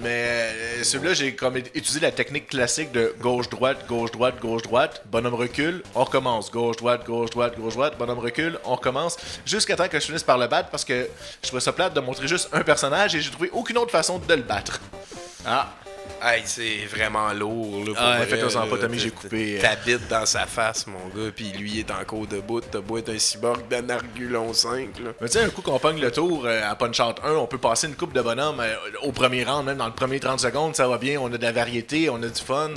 Mais celui-là, j'ai comme utilisé la technique classique de gauche-droite, gauche-droite, gauche-droite, bonhomme recule, on recommence. Gauche-droite, gauche-droite, gauche-droite, bonhomme recule, on recommence. Jusqu'à temps que je finisse par le battre parce que je trouvais ça plate de montrer juste un personnage et j'ai trouvé aucune autre façon de le battre. Ah! Hey, c'est vraiment lourd, là. pour Ah, vrai, faites-en pas, là. Tommy, j'ai coupé. T'habites dans sa face, mon gars, pis lui, il est encore debout. T'as beau être un cyborg d'Anargulon 5, là. Mais tu sais, un coup qu'on pogne le tour à Punch-Out 1, on peut passer une coupe de bonhomme au premier round, même dans le premier 30 secondes, ça va bien, on a de la variété, on a du fun.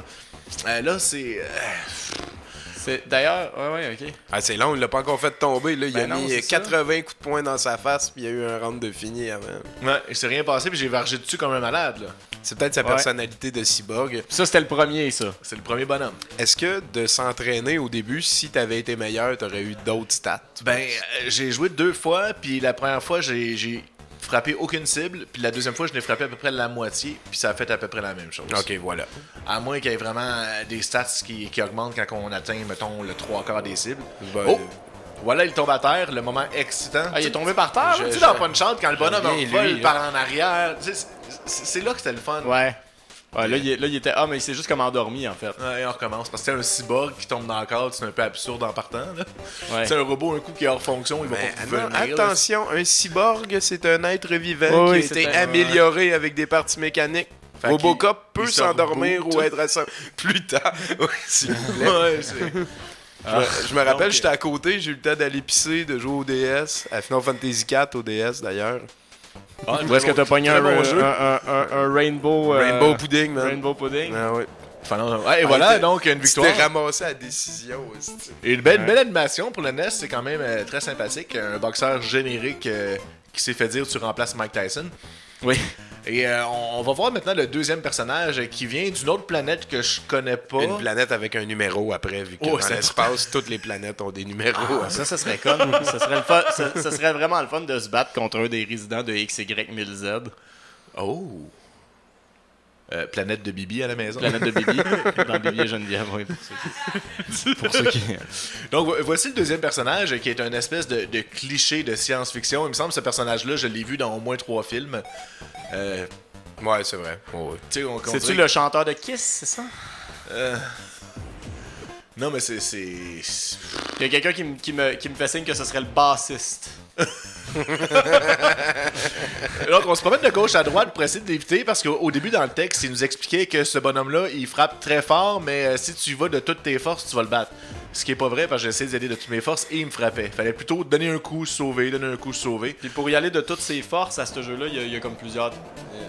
Là, c'est... D'ailleurs, ouais, ok. Ah, c'est long, il l'a pas encore fait tomber, là. Il Ben a non, mis c'est ça. 80 coups de poing dans sa face, puis il y a eu un round de fini avant. Ouais, il s'est rien passé, puis j'ai vargé dessus comme un malade, là. C'est peut-être sa Ouais. personnalité de cyborg. Ça, c'était le premier, ça. C'est le premier bonhomme. Est-ce que de s'entraîner au début, si t'avais été meilleur, t'aurais eu d'autres stats? Ben, j'ai joué 2 fois, puis la première fois, j'ai frappé aucune cible, puis la deuxième fois, je l'ai frappé à peu près la moitié, puis ça a fait à peu près la même chose. Ok, voilà. À moins qu'il y ait vraiment des stats qui augmentent quand on atteint, mettons, le 3/4 des cibles. Ben, Oh! Voilà, il tombe à terre, le moment excitant. Ah, il est tombé par terre? Tu sais, dans Punch-Out, quand le bonhomme en Bien, vole lui, par en arrière, tu sais, c'est là que c'était le fun. Ouais. Ouais, là, il était. Ah, mais il s'est juste comme endormi, en fait. Ouais, et on recommence. Parce que c'est un cyborg qui tombe dans le cadre, c'est un peu absurde en partant. Là. Ouais. C'est un robot, un coup qui est hors fonction, il va Mais pas non, venir. là. attention, un cyborg, c'est un être vivant Oui, qui a c'est été un- amélioré avec des parties mécaniques. Fait Robocop qu'il- peut il se s'endormir reboot. ou être à ça plus tard. Oui, s'il vous plaît. Ouais, c'est- Je me rappelle, donc, j'étais à côté, j'ai eu le temps d'aller pisser, de jouer au DS, à Final Fantasy 4 au DS d'ailleurs. Où est-ce que t'as pogné un Rainbow... Rainbow Pudding, man. Rainbow Pudding? Ah oui. Et voilà, donc une Tu victoire. t'es ramassé à la décision. aussi. Et une belle animation pour le NES, c'est quand même très sympathique. Un boxeur générique qui s'est fait dire tu remplaces Mike Tyson. Oui. Et on va voir maintenant le deuxième personnage qui vient d'une autre planète que je connais pas. Une planète avec un numéro après, vu que Oh, dans c'est l'espace, toutes les planètes ont des numéros. Ça serait con. ça serait vraiment le fun de se battre contre un des résidents de XY1000Z. Oh! Planète de Bibi à la maison. Planète de Bibi. Dans Bibi et Geneviève, oui. Pour ceux qui... Donc, voici le deuxième personnage qui est un espèce de cliché de science-fiction. Il me semble que ce personnage-là, je l'ai vu dans au moins 3 films. Ouais, c'est vrai. Oh, oui. C'est-tu le chanteur de Kiss, c'est ça? Non, mais c'est... Il y a quelqu'un qui me fait signe que ce serait le bassiste. Donc, on se promène de gauche à droite pour essayer de l'éviter parce qu'au début, dans le texte, il nous expliquait que ce bonhomme-là, il frappe très fort, mais si tu y vas de toutes tes forces, tu vas le battre. Ce qui est pas vrai parce que j'ai essayé d'aider de toutes mes forces et il me frappait. Fallait plutôt donner un coup, sauver, donner un coup, sauver. Puis pour y aller de toutes ses forces à ce jeu-là, il y a comme plusieurs.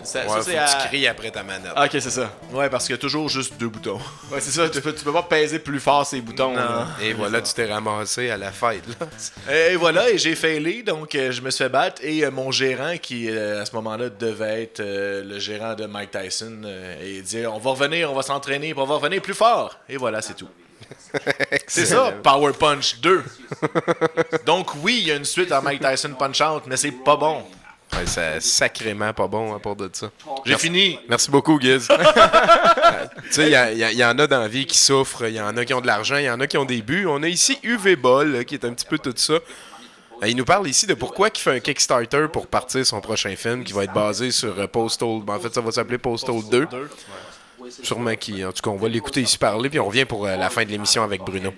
Ça, faut que tu cries après ta manette. Ah, ok, c'est ça. Ouais, parce qu'il y a toujours juste 2 boutons. Ouais, c'est ça. Tu peux pas peser plus fort ces boutons. Non. Et voilà, tu t'es ramassé à la fête. Là. Et voilà, et j'ai failé, donc je me suis fait battre. Et mon gérant, qui à ce moment-là devait être le gérant de Mike Tyson, et il dit on va revenir, on va s'entraîner, puis on va revenir plus fort. Et voilà, c'est tout. C'est ça, Power Punch 2. Donc oui, il y a une suite à Mike Tyson Punch-Out, mais c'est pas bon. Ouais, c'est sacrément pas bon à part de ça. J'ai fini. Merci beaucoup, Giz. Tu sais, il y en a dans la vie qui souffrent, il y en a qui ont de l'argent, il y en a qui ont des buts. On a ici UV Ball, qui est un petit peu tout ça. Il nous parle ici de pourquoi il fait un Kickstarter pour partir son prochain film qui va être basé sur Postal. En fait, ça va s'appeler Postal 2. Sûrement qui, en tout cas, on va l'écouter ici parler, puis on revient pour la fin de l'émission avec Bruno.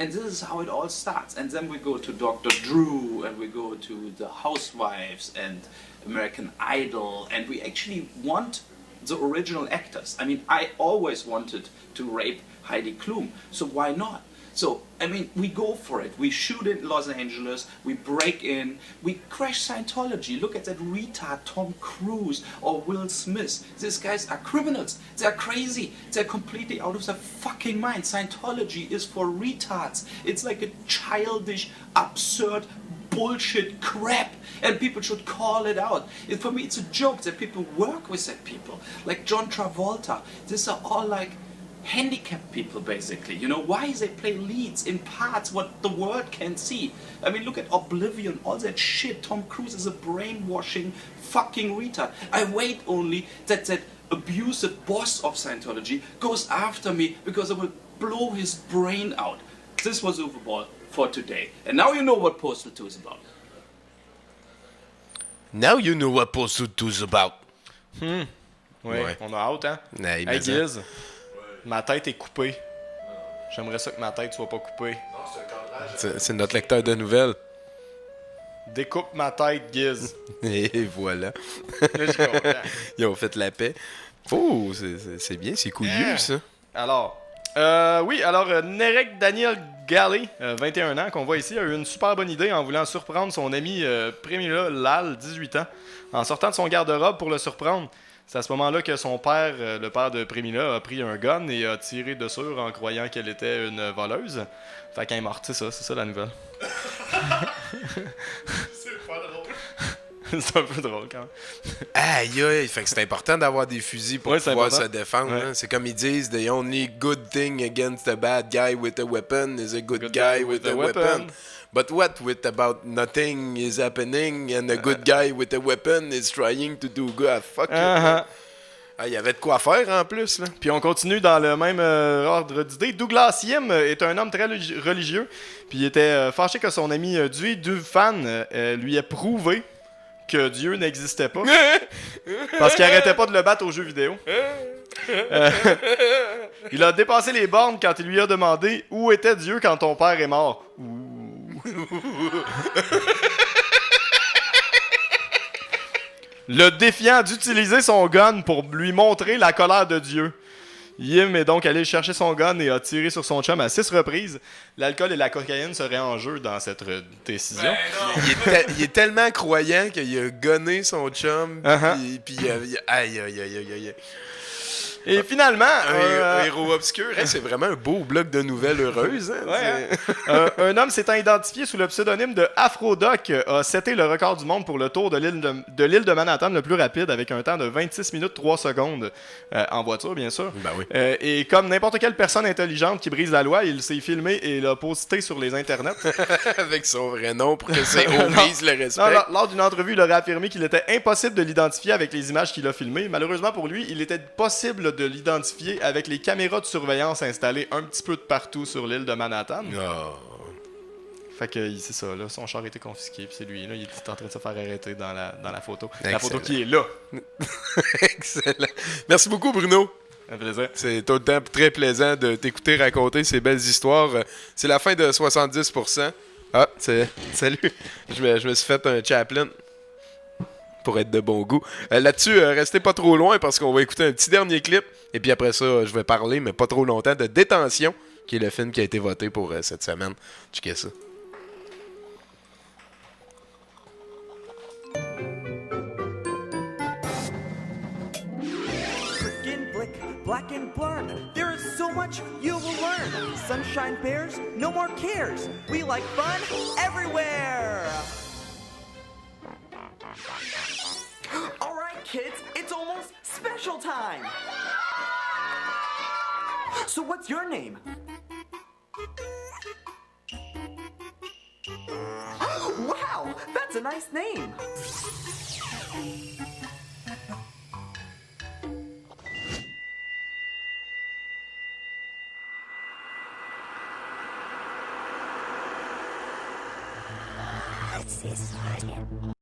And this is how it all starts. And then we go to Dr. Drew, and we go to the Housewives and American Idol, and we actually want the original actors. I mean, I always wanted to rape Heidi Klum, so why not? So, I mean, we go for it. We shoot in Los Angeles, we break in, we crash Scientology. Look at that retard Tom Cruise or Will Smith. These guys are criminals. They're crazy. They're completely out of their fucking mind. Scientology is for retards. It's like a childish, absurd bullshit crap, and people should call it out. For me, it's a joke that people work with that people. Like John Travolta. These are all like handicapped people, basically. You know, why they play leads in parts what the world can't see? I mean, look at Oblivion, all that shit. Tom Cruise is a brainwashing fucking retard. I wait only that abusive boss of Scientology goes after me because I will blow his brain out. This was Overball for today. And now you know what Postal 2 is about. Now you know what Postal 2 is about. Oui, Ouais. on a hâte, hein? Ouais, Hey, Giz, ma tête est coupée. J'aimerais ça que ma tête soit pas coupée. C'est notre lecteur de nouvelles. Découpe ma tête, Giz. Et voilà. Là, je suis content. Ils ont fait la paix. Oh, c'est bien, c'est couillu, ça. Alors, Nerek Daniel Galley, 21 ans, qu'on voit ici, a eu une super bonne idée en voulant surprendre son ami Premila Lal, 18 ans, en sortant de son garde-robe pour le surprendre. C'est à ce moment-là que son père, le père de Premila, a pris un gun et a tiré dessus en croyant qu'elle était une voleuse. Fait qu'elle est morte, c'est ça la nouvelle. C'est pas drôle. C'est un peu drôle quand même. Aïe, aïe, fait que c'est important d'avoir des fusils pour pouvoir important. se défendre. Ouais. Hein. C'est comme ils disent, the only good thing against a bad guy with a weapon is a good guy with a weapon. But what with about nothing is happening and a good guy with a weapon is trying to do good? Fuck you. Ah, il y avait de quoi faire en plus, là. Puis on continue dans le même ordre d'idées. Douglas Yim est un homme très religieux. Puis il était fâché que son ami Dewey Dufan lui ait prouvé que Dieu n'existait pas. Parce qu'il arrêtait pas de le battre aux jeux vidéo. Il a dépassé les bornes quand il lui a demandé où était Dieu quand ton père est mort. le défiant d'utiliser son gun pour lui montrer la colère de Dieu. Yim est donc allé chercher son gun et a tiré sur son chum à 6 reprises. L'alcool et la cocaïne seraient en jeu dans cette décision. Il est tellement croyant qu'il a gonné son chum, puis aïe, aïe, aïe, aïe, aïe. Et finalement... Un héros obscur, hein, c'est vraiment un beau bloc de nouvelles heureuses. Hein, un homme s'étant identifié sous le pseudonyme de Afrodoc a seté le record du monde pour le tour de l'île de Manhattan le plus rapide avec un temps de 26 minutes 3 secondes en voiture, bien sûr. Ben oui. Et comme n'importe quelle personne intelligente qui brise la loi, il s'est filmé et l'a posté sur les internets. Avec son vrai nom pour que c'est Omise le respect. Non, lors d'une entrevue, il aurait affirmé qu'il était impossible de l'identifier avec les images qu'il a filmées. Malheureusement pour lui, il était possible de l'identifier avec les caméras de surveillance installées un petit peu de partout sur l'île de Manhattan. Fait que c'est ça, là, son char a été confisqué, puis c'est lui, là, il est en train de se faire arrêter dans la photo. Excellent. La photo qui est là. Excellent. Merci beaucoup, Bruno. Un plaisir. C'est tout le temps très plaisant de t'écouter raconter ces belles histoires. C'est la fin de 70%. Ah, salut. Je me suis fait un Chaplin. Pour être de bon goût. Là-dessus, restez pas trop loin parce qu'on va écouter un petit dernier clip. Et puis après ça, je vais parler, mais pas trop longtemps, de Détention, qui est le film qui a été voté pour cette semaine. Checkez ça. Black and blurred. There is so much you will learn. Sunshine bears, no more cares. We like fun everywhere. All right, kids, it's almost special time. So what's your name? Wow, that's a nice name.